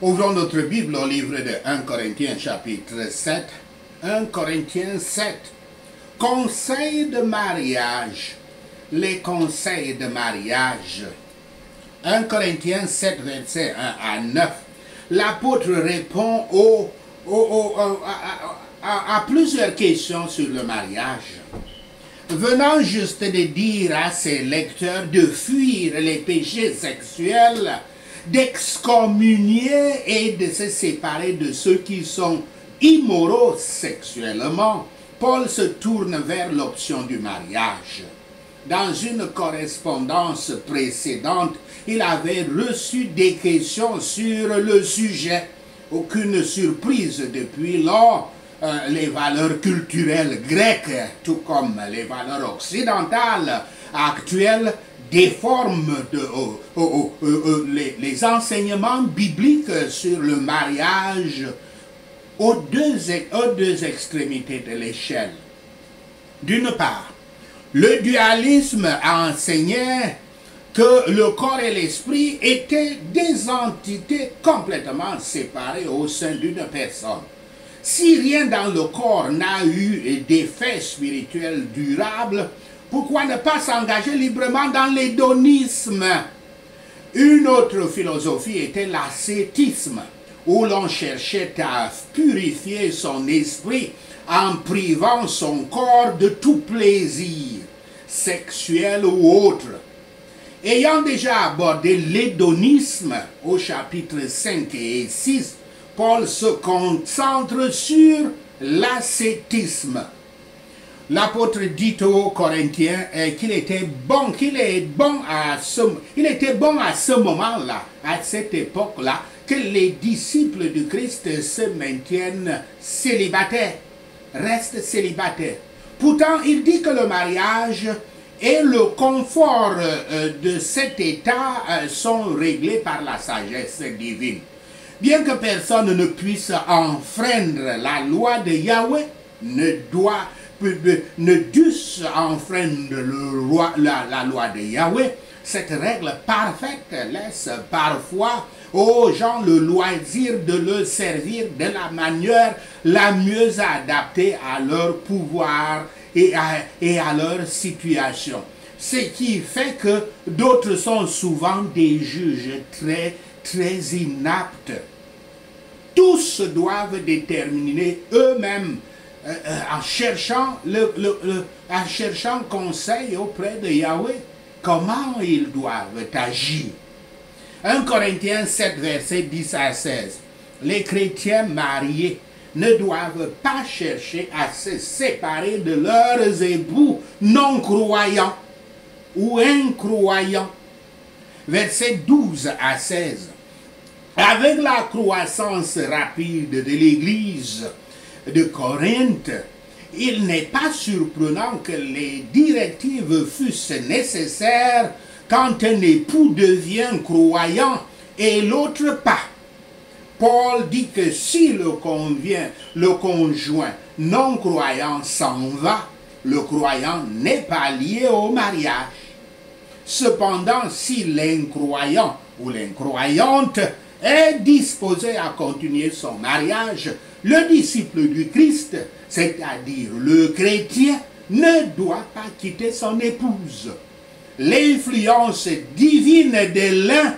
Ouvrons notre Bible au livre de 1 Corinthiens chapitre 7. 1 Corinthiens 7. Conseils de mariage. Les conseils de mariage. 1 Corinthiens 7, versets 1 à 9. L'apôtre répond à plusieurs questions sur le mariage. Venant juste de dire à ses lecteurs de fuir les péchés sexuels, d'excommunier et de se séparer de ceux qui sont immoraux sexuellement, Paul se tourne vers l'option du mariage. Dans une correspondance précédente, il avait reçu des questions sur le sujet. Aucune surprise depuis lors, les valeurs culturelles grecques, tout comme les valeurs occidentales actuelles, déforment les enseignements bibliques sur le mariage aux deux extrémités de l'échelle. D'une part, le dualisme enseignait que le corps et l'esprit étaient des entités complètement séparées au sein d'une personne. Si rien dans le corps n'a eu d'effet spirituel durable, pourquoi ne pas s'engager librement dans l'hédonisme? Une autre philosophie était l'ascétisme, où l'on cherchait à purifier son esprit en privant son corps de tout plaisir, sexuel ou autre. Ayant déjà abordé l'hédonisme au chapitre 5 et 6, Paul se concentre sur l'ascétisme. L'apôtre dit aux Corinthiens qu'il était bon à ce moment-là, à cette époque-là, que les disciples du Christ se maintiennent célibataires, restent célibataires. Pourtant, il dit que le mariage et le confort de cet état sont réglés par la sagesse divine. Bien que personne ne puisse enfreindre la loi de Yahweh, ne dusse enfreindre la loi de Yahweh, cette règle parfaite laisse parfois aux gens le loisir de le servir de la manière la mieux adaptée à leur pouvoir et à leur situation. Ce qui fait que d'autres sont souvent des juges très inaptes. Tous doivent déterminer eux-mêmes en cherchant conseil auprès de Yahweh comment ils doivent agir. 1 Corinthiens 7, versets 10 à 16. Les chrétiens mariés ne doivent pas chercher à se séparer de leurs époux non-croyants ou incroyants. Versets 12 à 16. Avec la croissance rapide de l'Église de Corinthe, il n'est pas surprenant que les directives fussent nécessaires quand un époux devient croyant et l'autre pas. Paul dit que si le conjoint non-croyant s'en va, le croyant n'est pas lié au mariage. Cependant, si l'incroyant ou l'incroyante est disposé à continuer son mariage, le disciple du Christ, c'est-à-dire le chrétien, ne doit pas quitter son épouse. L'influence divine de l'un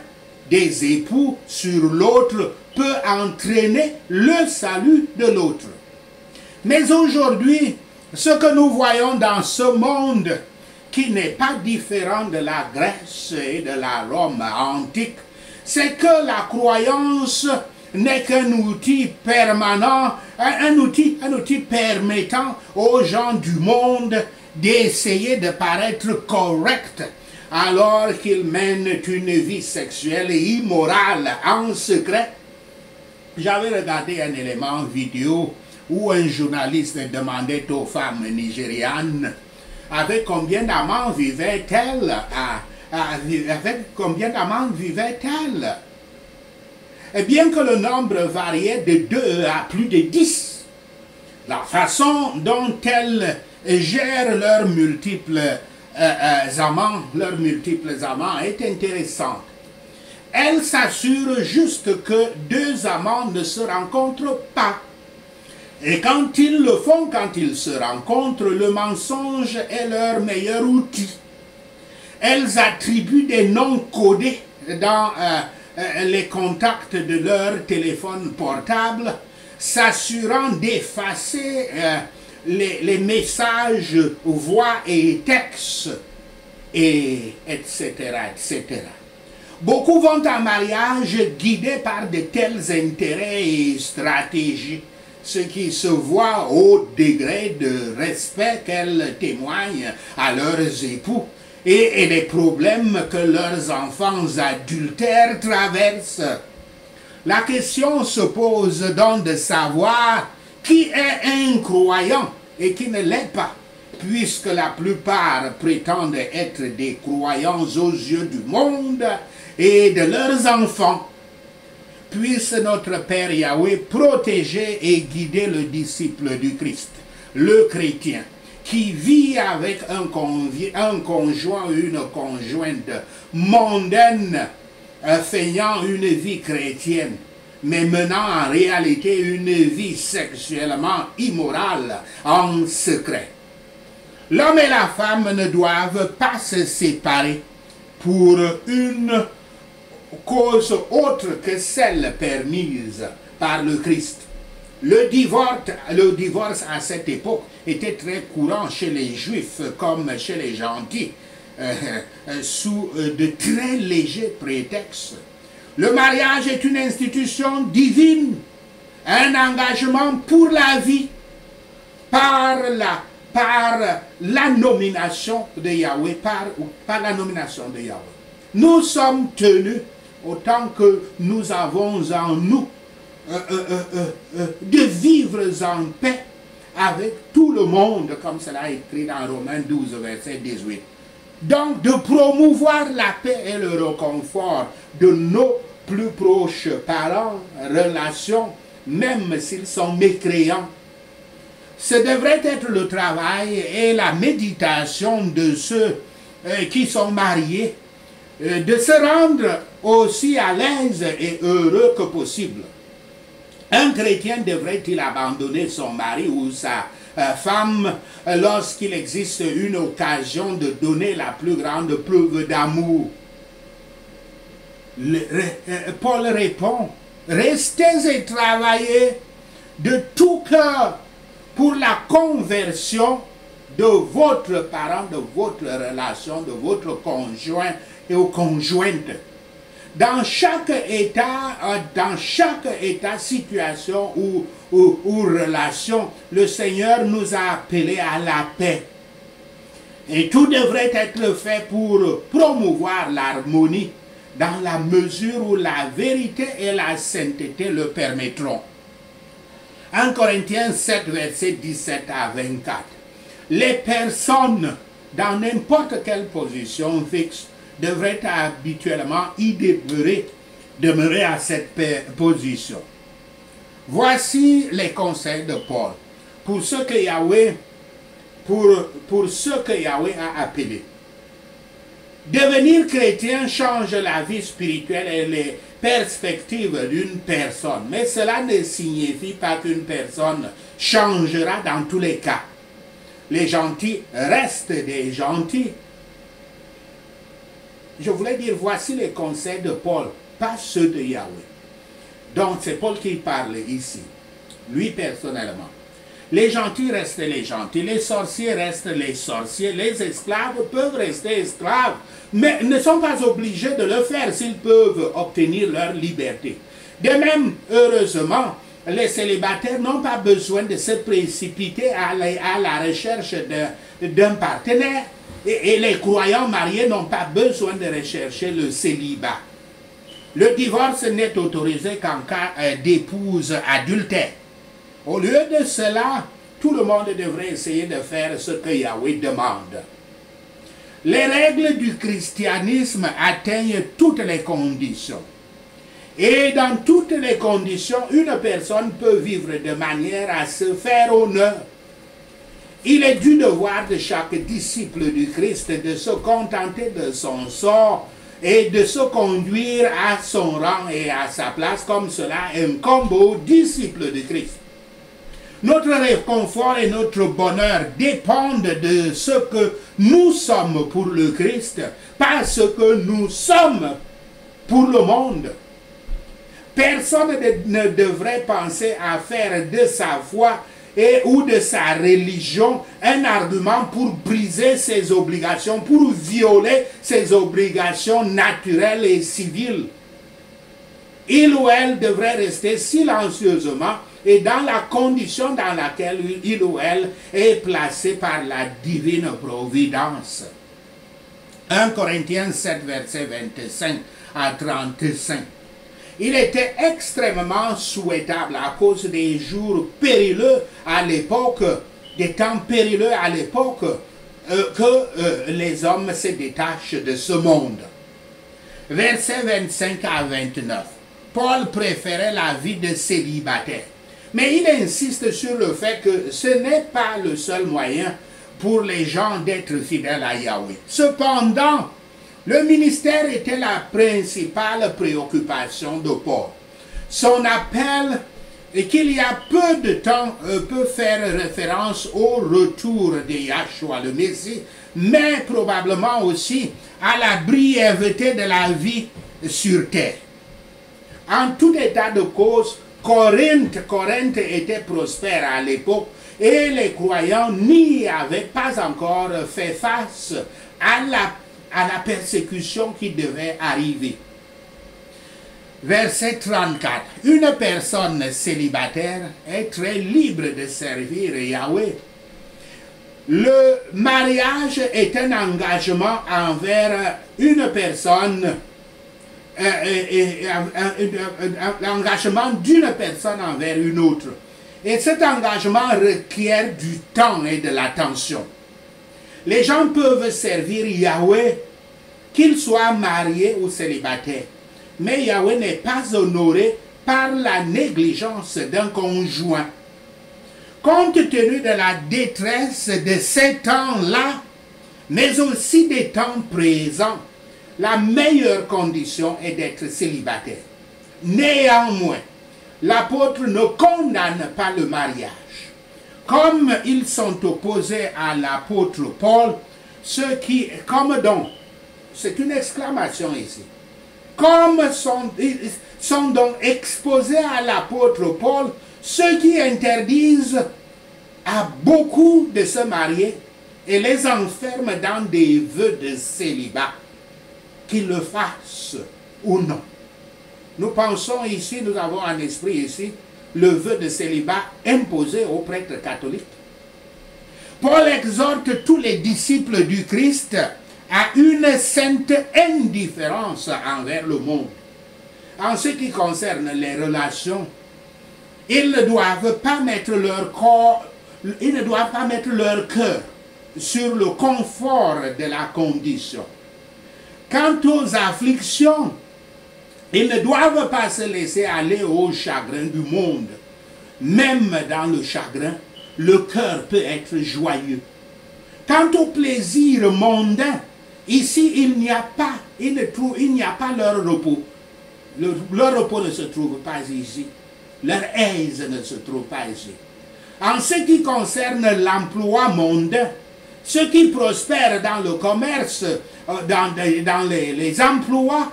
des époux sur l'autre peut entraîner le salut de l'autre. Mais aujourd'hui, ce que nous voyons dans ce monde, qui n'est pas différent de la Grèce et de la Rome antique, c'est que la croyance n'est qu'un outil permanent, un outil permettant aux gens du monde d'essayer de paraître corrects alors qu'ils mènent une vie sexuelle et immorale en secret. J'avais regardé un élément vidéo où un journaliste demandait aux femmes nigérianes avec combien d'amants vivaient-elles Et bien que le nombre variait de 2 à plus de 10, la façon dont elles gèrent leurs multiples amants est intéressante. Elle s'assure juste que deux amants ne se rencontrent pas. Et quand ils le font, quand ils se rencontrent, le mensonge est leur meilleur outil. Elles attribuent des noms codés dans les contacts de leur téléphone portable, s'assurant d'effacer les messages voix et textes, et etc., etc. Beaucoup vont en mariage guidés par de tels intérêts et stratégies, ce qui se voit au degré de respect qu'elles témoignent à leurs époux et les problèmes que leurs enfants adultères traversent. La question se pose donc de savoir qui est un croyant et qui ne l'est pas, puisque la plupart prétendent être des croyants aux yeux du monde et de leurs enfants. Puisse notre Père Yahweh protéger et guider le disciple du Christ, le chrétien, qui vit avec un conjoint ou une conjointe mondaine, feignant une vie chrétienne, mais menant en réalité une vie sexuellement immorale en secret. L'homme et la femme ne doivent pas se séparer pour une cause autre que celle permise par le Christ. Le divorce à cette époque était très courant chez les Juifs comme chez les gentils, sous de très légers prétextes. Le mariage est une institution divine, un engagement pour la vie, par la nomination de Yahweh, par la nomination de Yahweh. Nous sommes tenus, autant que nous avons en nous, de vivre en paix avec tout le monde, comme cela est écrit dans Romains 12, verset 18. Donc, de promouvoir la paix et le réconfort de nos plus proches parents, relations, même s'ils sont mécréants. Ce devrait être le travail et la méditation de ceux qui sont mariés, de se rendre aussi à l'aise et heureux que possible. Un chrétien devrait-il abandonner son mari ou sa femme lorsqu'il existe une occasion de donner la plus grande preuve d'amour? Paul répond, restez et travaillez de tout cœur pour la conversion de votre parent, de votre relation, de votre conjoint et aux conjointes. Dans chaque état, situation ou relation, le Seigneur nous a appelés à la paix. Et tout devrait être fait pour promouvoir l'harmonie dans la mesure où la vérité et la sainteté le permettront. 1 Corinthiens 7, versets 17 à 24. Les personnes dans n'importe quelle position fixe devraient habituellement y demeurer à cette position. Voici les conseils de Paul pour ceux que Yahweh a appelés. Devenir chrétien change la vie spirituelle et les perspectives d'une personne, mais cela ne signifie pas qu'une personne changera dans tous les cas. Les gentils restent des gentils. Je voulais dire, voici les conseils de Paul, pas ceux de Yahweh. Donc c'est Paul qui parle ici, lui personnellement. Les gentils restent les gentils, les sorciers restent les sorciers, les esclaves peuvent rester esclaves, mais ne sont pas obligés de le faire s'ils peuvent obtenir leur liberté. De même, heureusement, les célibataires n'ont pas besoin de se précipiter à la recherche d'un partenaire. Et les croyants mariés n'ont pas besoin de rechercher le célibat. Le divorce n'est autorisé qu'en cas d'épouse adultère. Au lieu de cela, tout le monde devrait essayer de faire ce que Yahweh demande. Les règles du christianisme atteignent toutes les conditions. Et dans toutes les conditions, une personne peut vivre de manière à se faire honneur. Il est du devoir de chaque disciple du Christ de se contenter de son sort et de se conduire à son rang et à sa place, comme cela incombe aux disciples de Christ. Notre réconfort et notre bonheur dépendent de ce que nous sommes pour le Christ, pas ce que nous sommes pour le monde. Personne ne devrait penser à faire de sa foi ou de sa religion un argument pour briser ses obligations, pour violer ses obligations naturelles et civiles. Il ou elle devrait rester silencieusement et dans la condition dans laquelle il ou elle est placé par la divine providence. 1 Corinthiens 7, verset 25 à 35. Il était extrêmement souhaitable à cause des jours périlleux à l'époque, des temps périlleux à l'époque, que les hommes se détachent de ce monde. Versets 25 à 29. Paul préférait la vie de célibataire. Mais il insiste sur le fait que ce n'est pas le seul moyen pour les gens d'être fidèles à Yahweh. Cependant, le ministère était la principale préoccupation de Paul. Son appel, qu'il y a peu de temps, peut faire référence au retour de Yahshua le Messie, mais probablement aussi à la brièveté de la vie sur terre. En tout état de cause, Corinthe était prospère à l'époque et les croyants n'y avaient pas encore fait face à la persécution qui devait arriver. Verset 34. Une personne célibataire est très libre de servir Yahweh. Le mariage est un engagement envers une personne, l'engagement d'une personne envers une autre. Et cet engagement requiert du temps et de l'attention. Les gens peuvent servir Yahweh, qu'ils soient mariés ou célibataires. Mais Yahweh n'est pas honoré par la négligence d'un conjoint. Compte tenu de la détresse de ces temps-là, mais aussi des temps présents, la meilleure condition est d'être célibataire. Néanmoins, l'apôtre ne condamne pas le mariage. Comme ils sont opposés à l'apôtre Paul, ceux qui, comme donc, c'est une exclamation ici, comme sont donc exposés à l'apôtre Paul, ceux qui interdisent à beaucoup de se marier et les enferment dans des vœux de célibat, qu'ils le fassent ou non. Nous pensons ici, nous avons en esprit ici, le vœu de célibat imposé aux prêtres catholiques. Paul exhorte tous les disciples du Christ à une sainte indifférence envers le monde. En ce qui concerne les relations, ils ne doivent pas mettre leur corps, ils ne doivent pas mettre leur cœur sur le confort de la condition. Quant aux afflictions, ils ne doivent pas se laisser aller au chagrin du monde. Même dans le chagrin, le cœur peut être joyeux. Quant au plaisir mondain, ici il n'y a pas leur repos. Leur repos ne se trouve pas ici. Leur aise ne se trouve pas ici. En ce qui concerne l'emploi mondain, ceux qui prospèrent dans le commerce, dans les emplois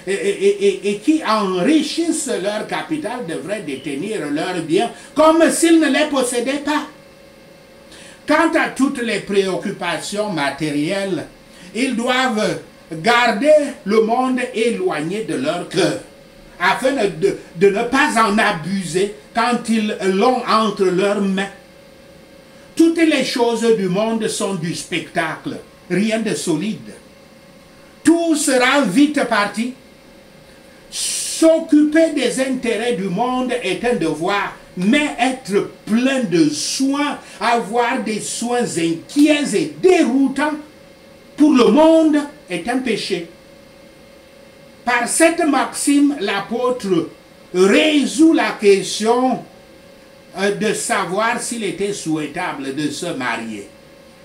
et qui enrichissent leur capital devraient détenir leurs biens comme s'ils ne les possédaient pas. Quant à toutes les préoccupations matérielles, ils doivent garder le monde éloigné de leur cœur, afin de ne pas en abuser quand ils l'ont entre leurs mains. Toutes les choses du monde sont du spectacle, rien de solide. Tout sera vite parti. S'occuper des intérêts du monde est un devoir, mais être plein de soins, avoir des soins inquiets et déroutants pour le monde est un péché. Par cette maxime, l'apôtre résout la question de savoir s'il était souhaitable de se marier.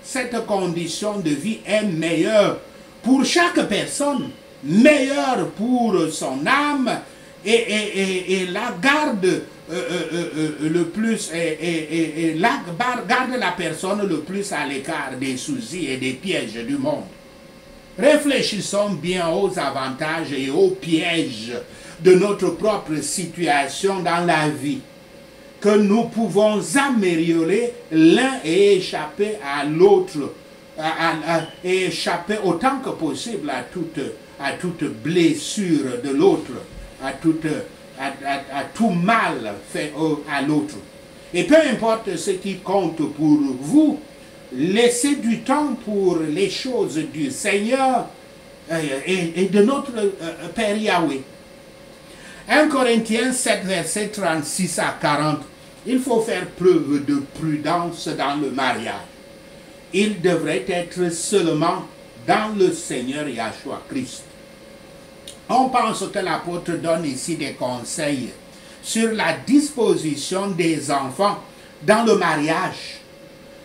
Cette condition de vie est meilleure pour chaque personne meilleur pour son âme et la garde le plus garde la personne le plus à l'écart des soucis et des pièges du monde. Réfléchissons bien aux avantages et aux pièges de notre propre situation dans la vie, que nous pouvons améliorer l'un et échapper à l'autre, et échapper autant que possible à toute blessure de l'autre, à tout mal fait à l'autre. Et peu importe ce qui compte pour vous, laissez du temps pour les choses du Seigneur et de notre Père Yahweh. 1 Corinthiens 7, versets 36 à 40. Il faut faire preuve de prudence dans le mariage. Il devrait être seulement dans le Seigneur Yahshua Christ. On pense que l'apôtre donne ici des conseils sur la disposition des enfants dans le mariage.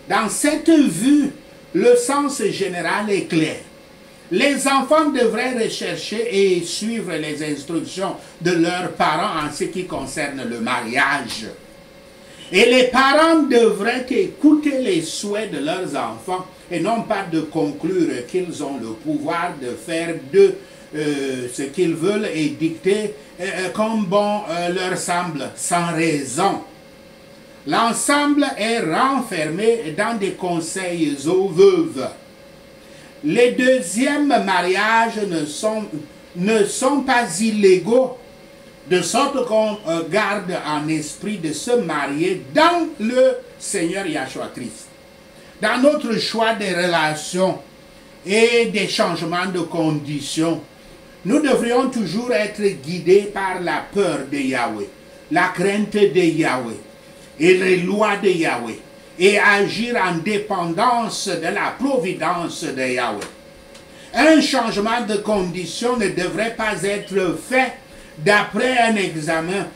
Dans cette vue, le sens général est clair. Les enfants devraient rechercher et suivre les instructions de leurs parents en ce qui concerne le mariage. Et les parents devraient écouter les souhaits de leurs enfants et non pas de conclure qu'ils ont le pouvoir de faire d'eux ce qu'ils veulent et dicter comme bon leur semble, sans raison. L'ensemble est renfermé dans des conseils aux veuves. Les deuxièmes mariages ne sont pas illégaux, de sorte qu'on garde en esprit de se marier dans le Seigneur Yahshua Christ. Dans notre choix des relations et des changements de conditions, nous devrions toujours être guidés par la peur de Yahweh, la crainte de Yahweh et les lois de Yahweh, et agir en dépendance de la providence de Yahweh. Un changement de condition ne devrait pas être fait d'après un examen,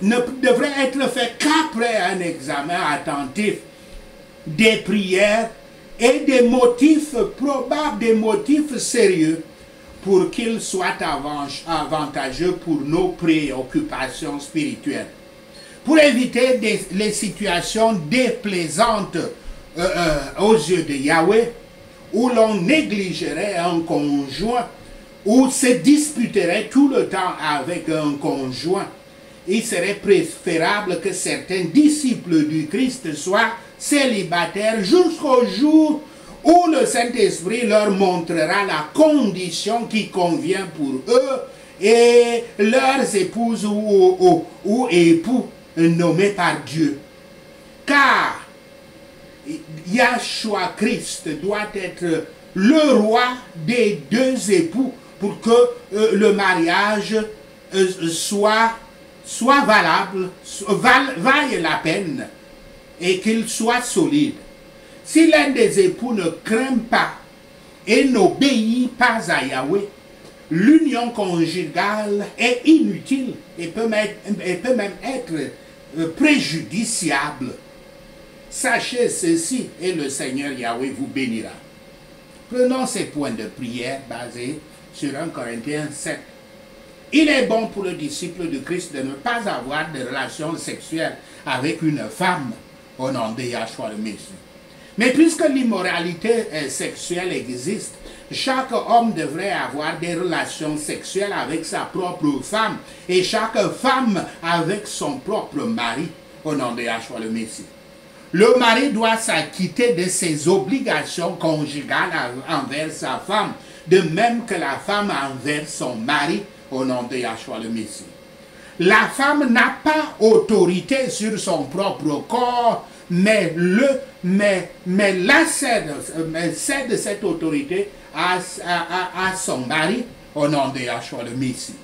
ne devrait être fait qu'après un examen attentif des prières et des motifs probables, des motifs sérieux, pour qu'ils soient avantageux pour nos préoccupations spirituelles. Pour éviter les situations déplaisantes aux yeux de Yahweh, où l'on négligerait un conjoint, ou se disputerait tout le temps avec un conjoint, il serait préférable que certains disciples du Christ soient célibataires jusqu'au jour où le Saint-Esprit leur montrera la condition qui convient pour eux et leurs épouses ou époux nommés par Dieu. Car Yahshua Christ doit être le roi des deux époux pour que le mariage soit valable, vaille la peine et qu'il soit solide. Si l'un des époux ne craint pas et n'obéit pas à Yahweh, l'union conjugale est inutile et peut même être préjudiciable. Sachez ceci et le Seigneur Yahweh vous bénira. Prenons ces points de prière basés sur 1 Corinthiens 7. Il est bon pour le disciple de Christ de ne pas avoir de relations sexuelles avec une femme au nom de Yahshua le Messie. Mais puisque l'immoralité sexuelle existe, chaque homme devrait avoir des relations sexuelles avec sa propre femme et chaque femme avec son propre mari au nom de Yahshua le Messie. Le mari doit s'acquitter de ses obligations conjugales envers sa femme, de même que la femme envers son mari au nom de Yahshua le Messie. La femme n'a pas autorité sur son propre corps, mais cède cette autorité à son mari au nom de Yahshua le Messie.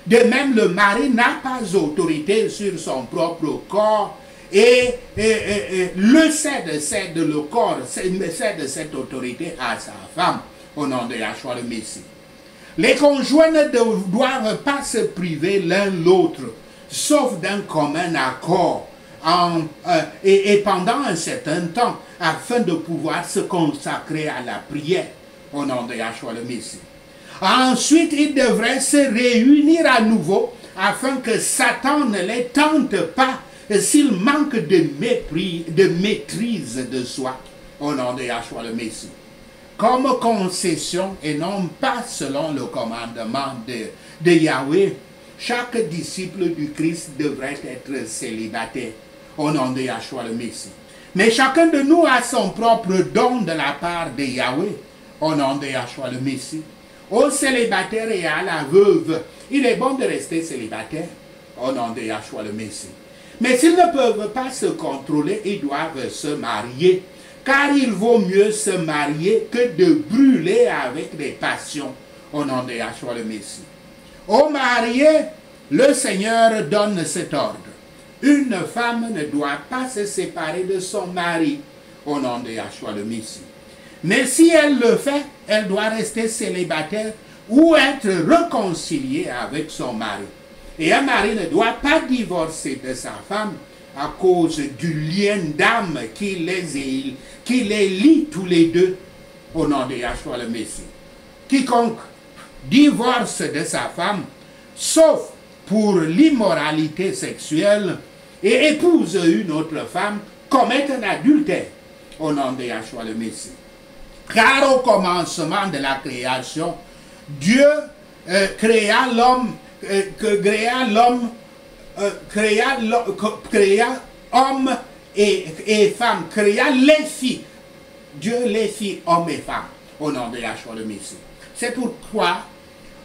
De même, le mari n'a pas autorité sur son propre corps et cède le corps, cède cette autorité à sa femme au nom de Yahshua le Messie. Les conjoints ne doivent pas se priver l'un l'autre, sauf d'un commun accord, et pendant un certain temps, afin de pouvoir se consacrer à la prière au nom de Yahshua le Messie. Ensuite, ils devraient se réunir à nouveau afin que Satan ne les tente pas s'il manque de maîtrise de soi au nom de Yahshua le Messie. Comme concession et non pas selon le commandement de Yahweh, chaque disciple du Christ devrait être célibataire au nom de Yahshua le Messie. Mais chacun de nous a son propre don de la part de Yahweh au nom de Yahshua le Messie. Aux célibataires et à la veuve, il est bon de rester célibataire au nom de Yahshua le Messie. Mais s'ils ne peuvent pas se contrôler, ils doivent se marier. Car il vaut mieux se marier que de brûler avec des passions au nom de Yahshua le Messie. Aux mariés, le Seigneur donne cet ordre. Une femme ne doit pas se séparer de son mari au nom de Yahshua le Messie. Mais si elle le fait, elle doit rester célibataire ou être réconciliée avec son mari. Et un mari ne doit pas divorcer de sa femme à cause du lien d'âme qui les lie tous les deux au nom de Yahshua le Messie. Quiconque divorce de sa femme, sauf pour l'immoralité sexuelle, et épouse une autre femme, commet un adultère au nom de Yahshua le Messie. Car au commencement de la création, Dieu créa homme et femme, créa les filles. Dieu les fit hommes et femmes au nom de Yahshua le Messie. C'est pourquoi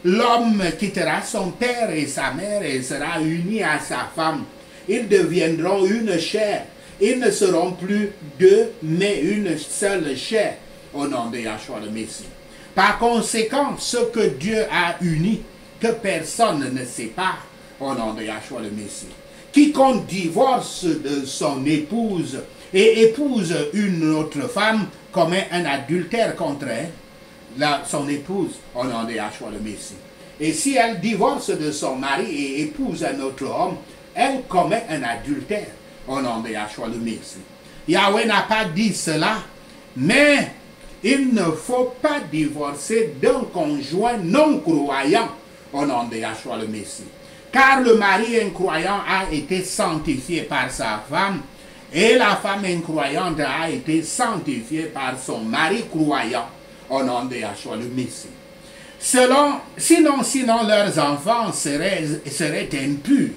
l'homme quittera son père et sa mère et sera uni à sa femme. Ils deviendront une chair. Ils ne seront plus deux, mais une seule chair au nom de Yahshua le Messie. Par conséquent, ce que Dieu a uni, que personne ne sépare au nom de Yahshua le Messie. Quiconque divorce de son épouse et épouse une autre femme commet un adultère contre son épouse au nom de Yahshua le Messie. Et si elle divorce de son mari et épouse un autre homme, elle commet un adultère au nom de Yahshua le Messie. Yahweh n'a pas dit cela, mais il ne faut pas divorcer d'un conjoint non croyant au nom de Yahshua le Messie. Car le mari incroyant a été sanctifié par sa femme et la femme incroyante a été sanctifiée par son mari croyant au nom de Yahshua le Messie. Sinon leurs enfants seraient impurs.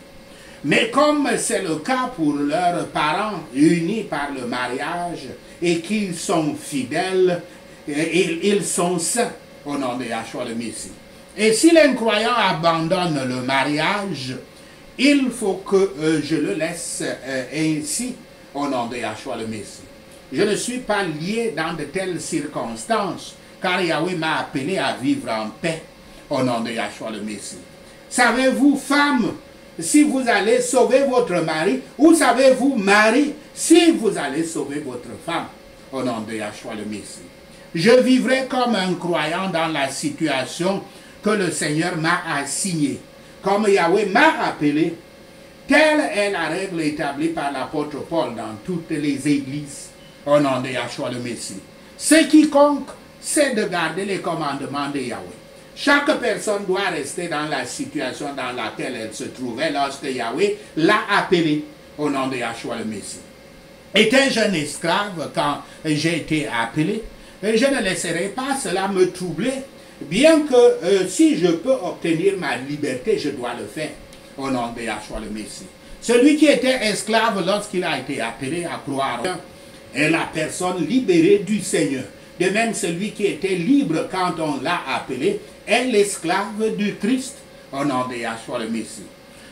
Mais comme c'est le cas pour leurs parents unis par le mariage et qu'ils sont fidèles, ils sont saints au nom de Yahshua le Messie. Et si l'incroyant abandonne le mariage, il faut que je le laisse ainsi au nom de Yahshua le Messie. Je ne suis pas lié dans de telles circonstances, car Yahweh m'a appelé à vivre en paix au nom de Yahshua le Messie. Savez-vous, femmes, si vous allez sauver votre mari, ou savez-vous, mari, si vous allez sauver votre femme au nom de Yahshua le Messie? Je vivrai comme un croyant dans la situation que le Seigneur m'a assignée. Comme Yahweh m'a appelé, telle est la règle établie par l'apôtre Paul dans toutes les églises au nom de Yahshua le Messie. Ce quiconque, c'est de garder les commandements de Yahweh. Chaque personne doit rester dans la situation dans laquelle elle se trouvait lorsque Yahweh l'a appelé au nom de Yahshua le Messie. Étais-je un esclave quand j'ai été appelé? Je ne laisserai pas cela me troubler, bien que si je peux obtenir ma liberté, je dois le faire au nom de Yahshua le Messie. Celui qui était esclave lorsqu'il a été appelé à croire est la personne libérée du Seigneur. De même, celui qui était libre quand on l'a appelé est l'esclave du Christ au nom de Yahshua le Messie.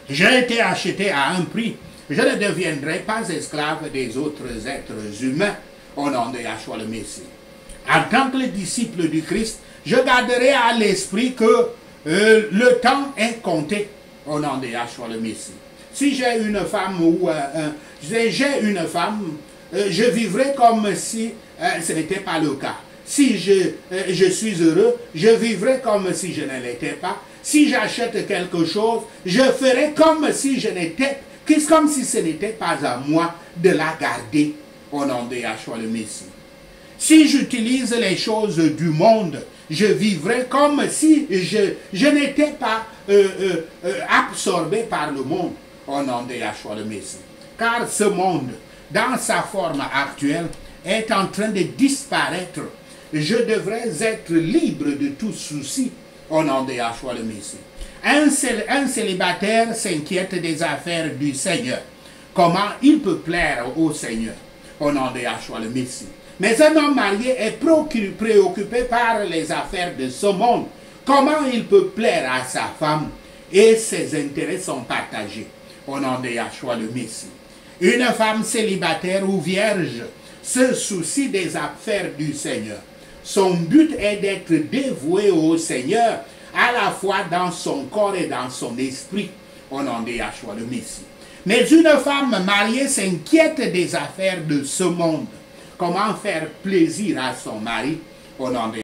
J'ai été acheté à un prix. Je ne deviendrai pas esclave des autres êtres humains au nom de Yahshua le Messie. En tant que disciple du Christ, je garderai à l'esprit que le temps est compté au nom de Yahshua le Messie. Si j'ai une femme ou je vivrai comme si ce n'était pas le cas. Si je suis heureux, je vivrai comme si je ne l'étais pas. Si j'achète quelque chose, je ferai comme si ce n'était pas à moi de la garder au nom de Yahshua le Messie. Si j'utilise les choses du monde, je vivrai comme si je n'étais pas absorbé par le monde au nom de Yahshua le Messie. Car ce monde, dans sa forme actuelle, est en train de disparaître. Je devrais être libre de tout souci au nom de Yahshua le Messie. Un célibataire s'inquiète des affaires du Seigneur. Comment il peut plaire au Seigneur au nom de Yahshua le Messie. Mais un homme marié est préoccupé par les affaires de ce monde. Comment il peut plaire à sa femme et ses intérêts sont partagés au nom de Yahshua le Messie. Une femme célibataire ou vierge se soucie des affaires du Seigneur. Son but est d'être dévoué au Seigneur à la fois dans son corps et dans son esprit au nom de Yahshua le Messie. Mais une femme mariée s'inquiète des affaires de ce monde. Comment faire plaisir à son mari au nom de